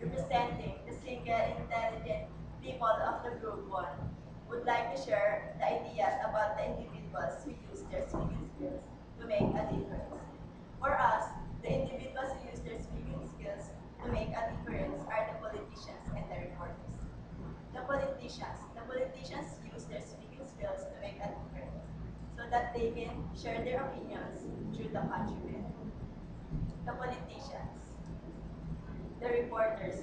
representing the single intelligent people of the group 1, would like to share the ideas about the individuals who use their speaking skills to make a difference. For us, the individuals who use their speaking skills to make a difference are the politicians and the reporters. The politicians use their speaking skills to make a difference so that they can share their opinions through the countrymen. The politicians. The reporters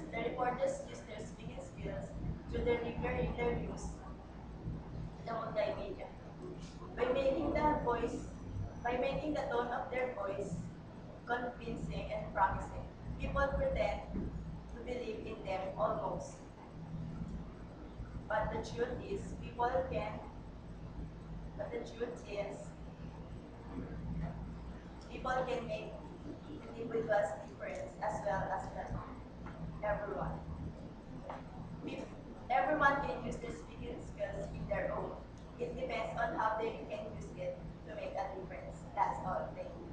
use their speaking skills through their regular interviews in the multimedia. By making the voice, by making the tone of their voice convincing and promising, people pretend to believe in them almost. But the truth is, but the truth is, people can make individuals difference as well as everyone. If everyone can use their speaking skills in their own. It depends on how they can use it to make a difference. That's all. Thank you.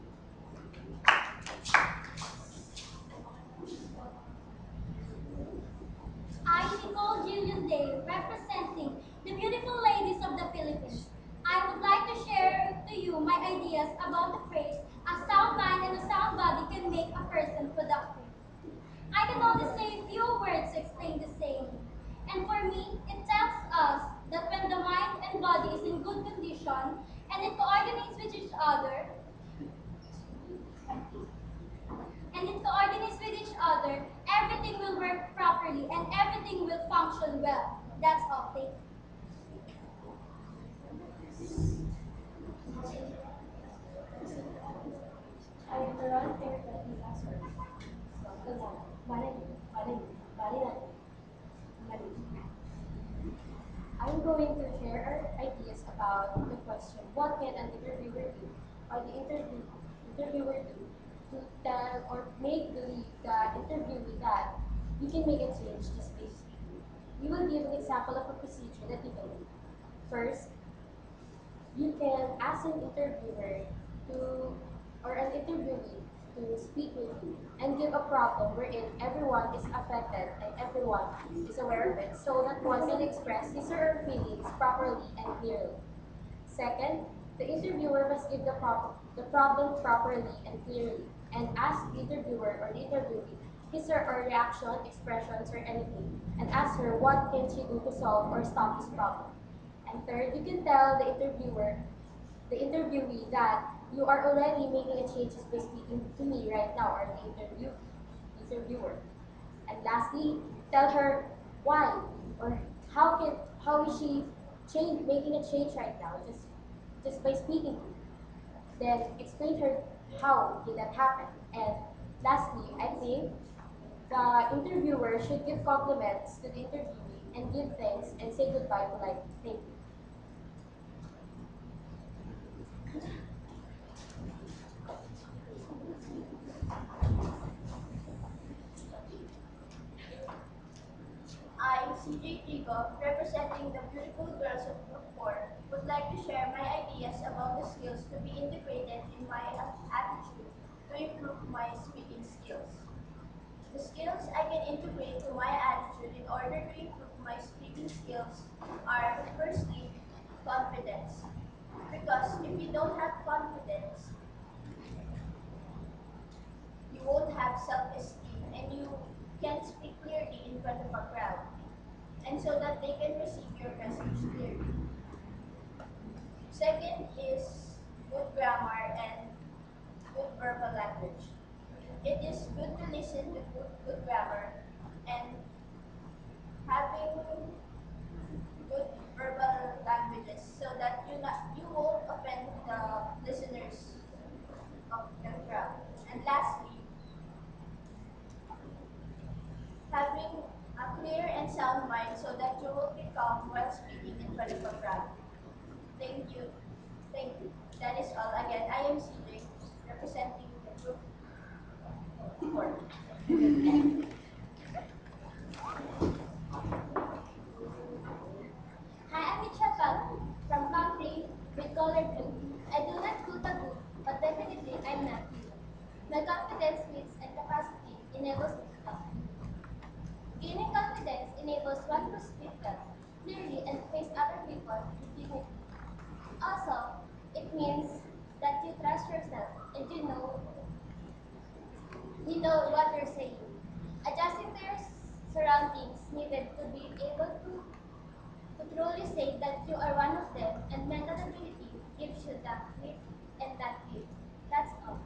I, Nicole Julius Day, representing the beautiful ladies of the Philippines. I would like to share to you my ideas about the phrase, a sound mind and a sound body can make a person productive. I can only say a few words to explain the same. And for me, it tells us that when the mind and body is in good condition and it coordinates with each other, everything will work properly and everything will function well. That's all. Thank you. I am the run fair that we asked for. I'm going to share our ideas about the question, what can an interviewer do or the interviewer do to tell or make believe the interviewee that you can make a change just by speaking. We will give an example of a procedure that you can do. First, you can ask an interviewer to or an interviewee to speak with you and give a problem wherein everyone is affected and everyone is aware of it so that one can express his or her feelings properly and clearly. Second, the interviewer must give the problem properly and clearly and ask the interviewer or the interviewee his or her reaction, expressions, or anything, and ask her what can she do to solve or stop this problem. And third, you can tell the interviewee that you are already making a change just by speaking to me right now or interviewer. And lastly, tell her why or how is she making a change right now just by speaking to you. Then explain her how did that happen. And lastly, I think the interviewer should give compliments to the interviewee and give thanks and say goodbye politely. Thank you. I, CJ Tigo, representing the beautiful girls of Group 4, would like to share my ideas about the skills to be integrated in my attitude to improve my speaking skills. The skills I can integrate to my attitude in order to improve my speaking skills are, firstly, confidence. Because if you don't have confidence, you won't have self-esteem and you can't speak clearly in front of a crowd, and so that they can receive your message clearly. Second is good grammar and good verbal language. It is good to listen to good grammar and having good verbal languages so that you won't offend the listeners of the crowd. And lastly, having a clear and sound mind so that you will be calm while speaking in front of a crowd. Thank you. Thank you. That is all. Again, I am CJ, representing the group 4. Hi, I'm Mitchell Pag from country with color blue. I do not look a good, but definitely I'm not you. My confidence, wits, and capacity enables me to talk. one who speaks them clearly and face other people with dignity. Also, it means that you trust yourself and you know what you're saying. Adjusting to your surroundings needed to be able to truly say that you are one of them, and mental ability gives you that lift and that lift. That's all.